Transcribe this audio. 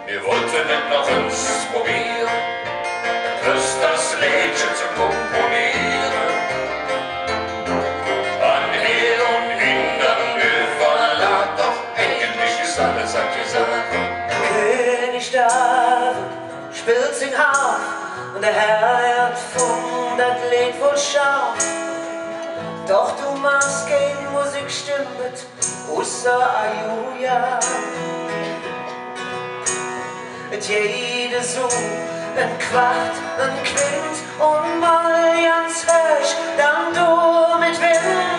Wir wollten nicht noch uns probieren, Kösters Liedchen zu komponieren. An Ehe und Hindern überlag, doch eigentlich ist alles abgesagt. König David spielt sing Harf und der Herr hat von das Lied wohl scharf. Doch du machst kein Musikstück mit, außer Ajuja. Et jede so ein Quart, ein Quint und mal ganz höch, dann du mit Wind.